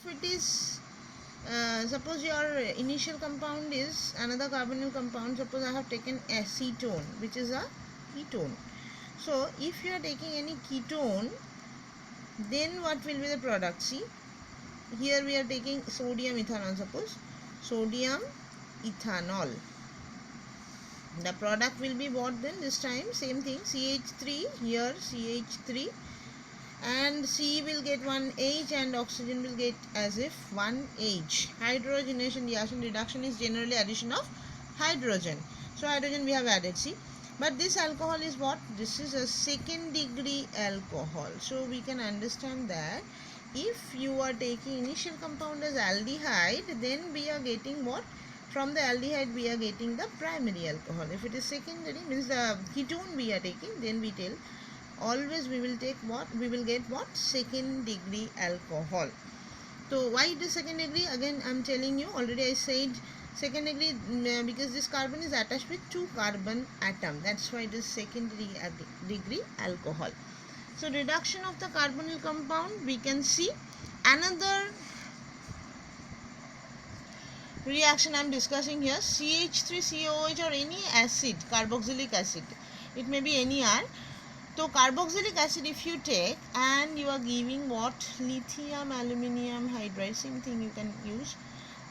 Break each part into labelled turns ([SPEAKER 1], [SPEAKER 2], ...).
[SPEAKER 1] it is suppose your initial compound is another carbonyl compound, suppose I have taken acetone, which is a ketone. So if you are taking any ketone, then what will be the product? See, here we are taking sodium ethanol, suppose sodium ethanol. The product will be what then? This time same thing, CH3, here CH3, and C will get one H and oxygen will get as if one H. Hydrogenation reaction reduction is generally addition of hydrogen. So hydrogen we have added, see. But this alcohol is what? This is a second degree alcohol. So we can understand that if you are taking initial compound as aldehyde, then we are getting what? From the aldehyde we are getting the primary alcohol. If it is secondary, means the ketone we are taking, then we tell always we will take what? We will get what? Second degree alcohol. So why it is second degree? Again I am telling you, already I said second degree because this carbon is attached with 2 carbon atom. That's why it is second degree alcohol. So reduction of the carbonyl compound, we can see another reaction I am discussing here, CH3COOH or any acid, carboxylic acid. It may be any R. So carboxylic acid if you take and you are giving what? Lithium aluminium hydride, same thing you can use,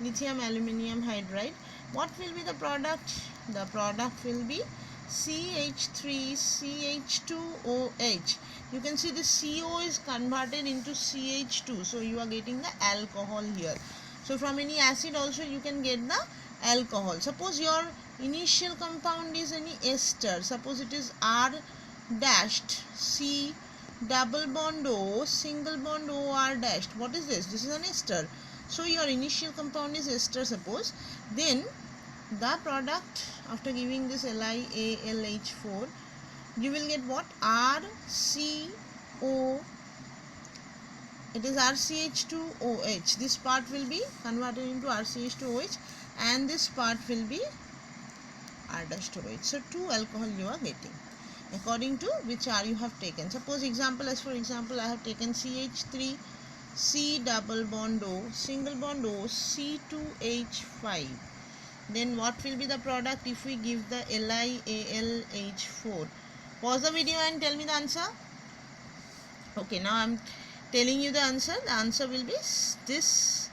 [SPEAKER 1] lithium aluminium hydride. What will be the product? The product will be CH3CH2OH. You can see the CO is converted into CH2, so you are getting the alcohol here. So from any acid also you can get the alcohol. Suppose your initial compound is any ester, suppose it is R dashed C double bond O single bond O R dashed. What is this? This is an ester. So your initial compound is ester, suppose. Then the product after giving this LiAlH4, you will get what? RCO. It is RCH2OH. This part will be converted into RCH2OH and this part will be R-OH. So 2 alcohol you are getting according to which R you have taken. Suppose example, as for example, I have taken CH3 C double bond O single bond O C2H5. Then what will be the product if we give the LiAlH4? Pause the video and tell me the answer. Okay, now I am telling you the answer. The answer will be this.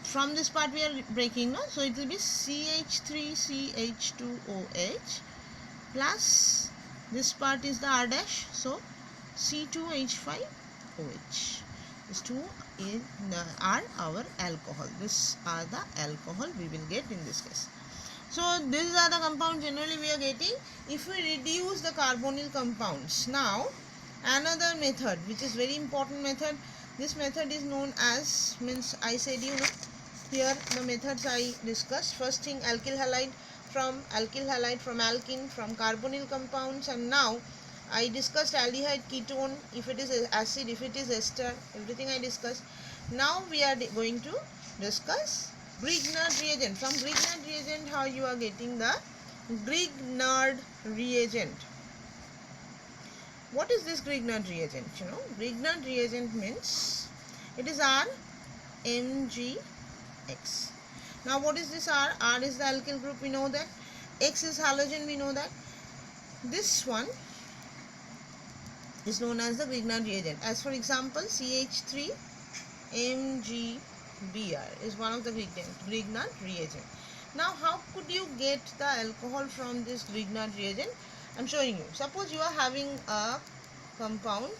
[SPEAKER 1] From this part we are breaking, no? So it will be CH3CH2OH plus this part is the R dash, so C2H5OH. These two are our alcohol. These are the alcohol we will get in this case. So these are the compounds generally we are getting if we reduce the carbonyl compounds. Now another method which is very important method. This method is known as, means I said you know, here the methods I discussed. First thing, alkyl halide from alkene, from carbonyl compounds, and now I discussed aldehyde, ketone, if it is acid, if it is ester, everything I discussed. Now we are going to discuss Grignard reagent. From Grignard reagent, how you are getting the Grignard reagent. What is this Grignard reagent? You know, Grignard reagent means it is RMgX. Now what is this R? R is the alkyl group, we know that. X is halogen, we know that. This one is known as the Grignard reagent. As for example, CH3MgBr is one of the Grignard reagent. Now how could you get the alcohol from this Grignard reagent? I am showing you. Suppose you are having a compound,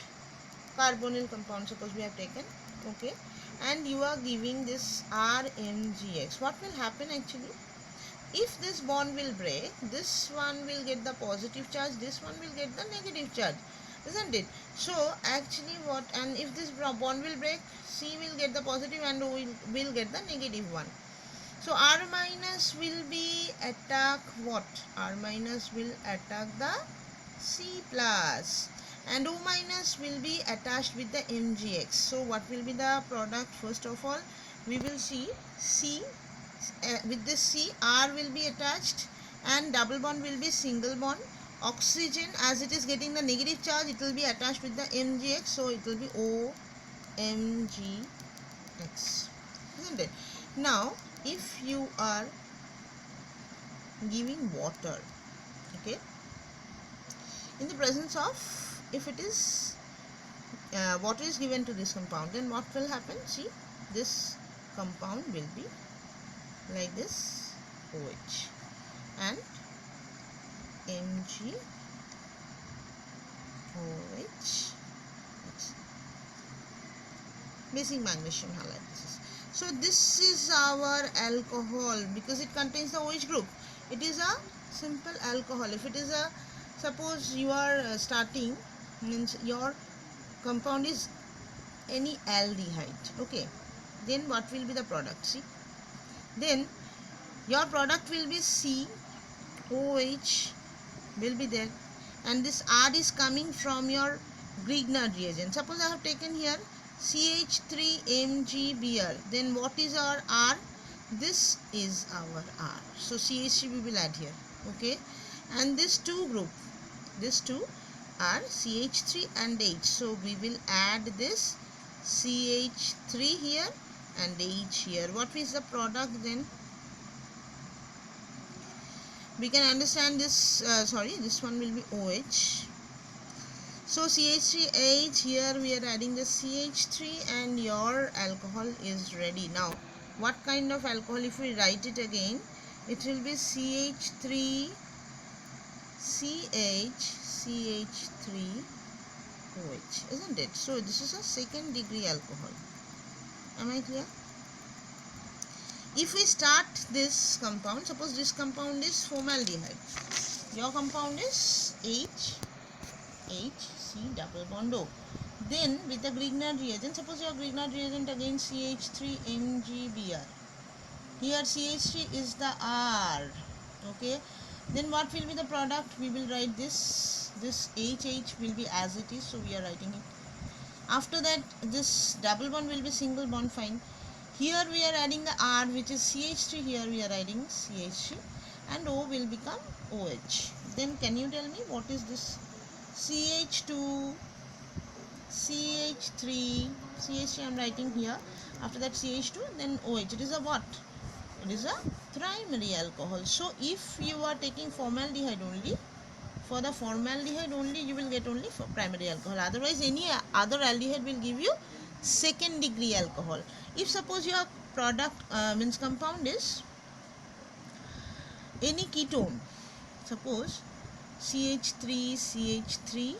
[SPEAKER 1] carbonyl compound, suppose we have taken, okay, and you are giving this RMgX. What will happen actually? If this bond will break, this one will get the positive charge, this one will get the negative charge, isn't it? So actually what, and if this bond will break, C will get the positive and O will get the negative one. So R minus will be attack what? R minus will attack the C plus and O minus will be attached with the MgX. So what will be the product? First of all, we will see C. With this C, R will be attached and double bond will be single bond. Oxygen, as it is getting the negative charge, it will be attached with the MgX, so it will be OMgX. X, isn't it? Now if you are giving water, okay, in the presence of, if it is water is given to this compound, then what will happen? See, this compound will be like this, OH and MgOH. Basic magnesium halide. So this is our alcohol because it contains the OH group. It is a simple alcohol. If it is a, suppose you are starting, means your compound is any aldehyde, okay, then what will be the product? See, then your product will be COH will be there, and this R is coming from your Grignard reagent. Suppose I have taken here CH3MgBr, then what is our R? This is our R. So CH3 we will add here, okay, and this two group, these two are CH3 and H. So we will add this CH3 here and H here. What is the product then? We can understand this, this one will be OH. So CH3H, here we are adding the CH3 and your alcohol is ready. Now what kind of alcohol? If we write it again, it will be CH3 CH3OH, isn't it? So this is a second degree alcohol. Am I clear? If we start this compound, suppose this compound is formaldehyde, your compound is HC double bond O. Then with the Grignard reagent, suppose your Grignard reagent again CH3MgBr. Here CH3 is the R, okay. Then what will be the product? We will write this HH will be as it is, so we are writing it. After that, this double bond will be single bond, fine. Here we are adding the R, which is CH3, here we are adding CH3, and O will become OH. Then can you tell me what is this? CH2, CH3, CH3 I am writing here. After that CH2, then OH. It is a what? It is a primary alcohol. So if you are taking formaldehyde only, for the formaldehyde only you will get only for primary alcohol. Otherwise any other aldehyde will give you second degree alcohol. If suppose your product means compound is any ketone, suppose CH3, CH3,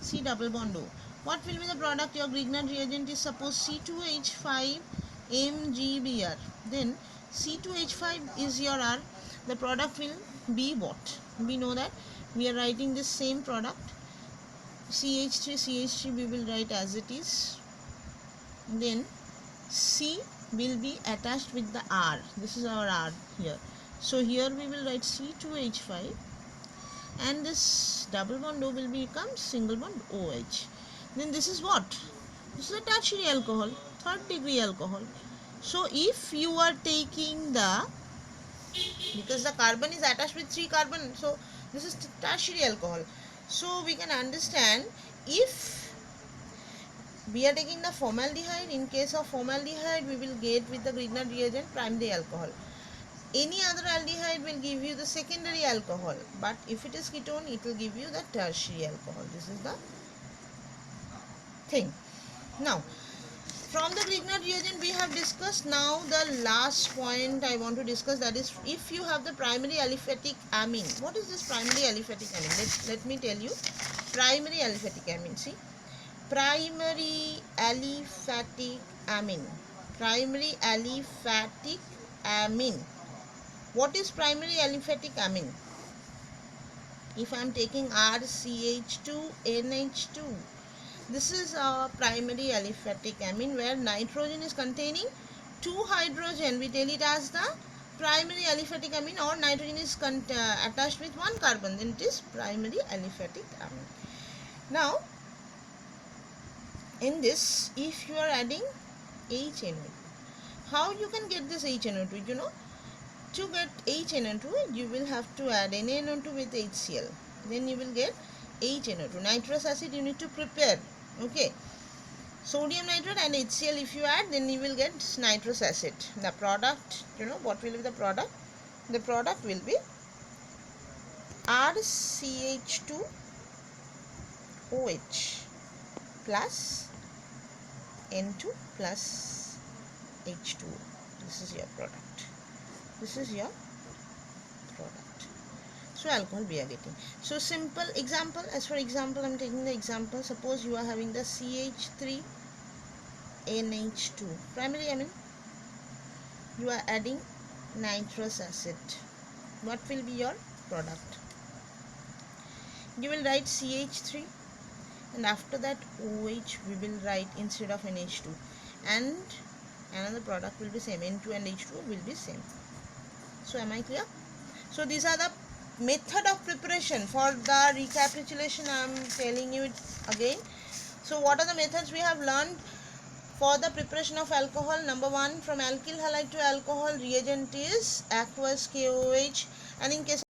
[SPEAKER 1] C double bond O. What will be the product? Your Grignard reagent is suppose C2H5MgBr. Then C2H5 is your R. The product will be what? We know that we are writing this same product. CH3 we will write as it is. Then C will be attached with the R. This is our R here. So here we will write C2H5, and this double bond O will become single bond OH. Then this is what? This is a tertiary alcohol, third degree alcohol. So if you are taking the, because the carbon is attached with 3 carbon, so this is tertiary alcohol. So we can understand, if we are taking the formaldehyde, in case of formaldehyde we will get with the Grignard reagent primary alcohol. Any other aldehyde will give you the secondary alcohol, but if it is ketone it will give you the tertiary alcohol. This is the thing. Now from the Grignard reagent we have discussed. Now the last point I want to discuss, that is if you have the primary aliphatic amine. What is this primary aliphatic amine? Let me tell you. Primary aliphatic amine. See, primary aliphatic amine. Primary aliphatic amine. What is primary aliphatic amine? If I am taking RCH2NH2, this is our primary aliphatic amine, where nitrogen is containing 2 hydrogen. We tell it as the primary aliphatic amine, or nitrogen is attached with 1 carbon, then it is primary aliphatic amine. Now in this, if you are adding HNO2, how you can get this HNO2? You know, to get HNO2 you will have to add NaNO2 with HCl, then you will get HNO2. Nitrous acid you need to prepare, okay. Sodium nitrate and HCl if you add, then you will get nitrous acid. The product, what will be the product? The product will be RCH2OH plus N2 plus H2O. This is your product. This is your product. So alcohol we are getting. So simple example, as for example, I am taking the example. Suppose you are having the CH3NH2. Primarily, I mean, you are adding nitrous acid. What will be your product? You will write CH3 and after that OH we will write instead of NH2, and another product will be same, N2 and H2 will be same. So am I clear? So these are the method of preparation. For the recapitulation I am telling you it again. So what are the methods we have learned for the preparation of alcohol? Number 1, from alkyl halide to alcohol, reagent is aqueous KOH, and in case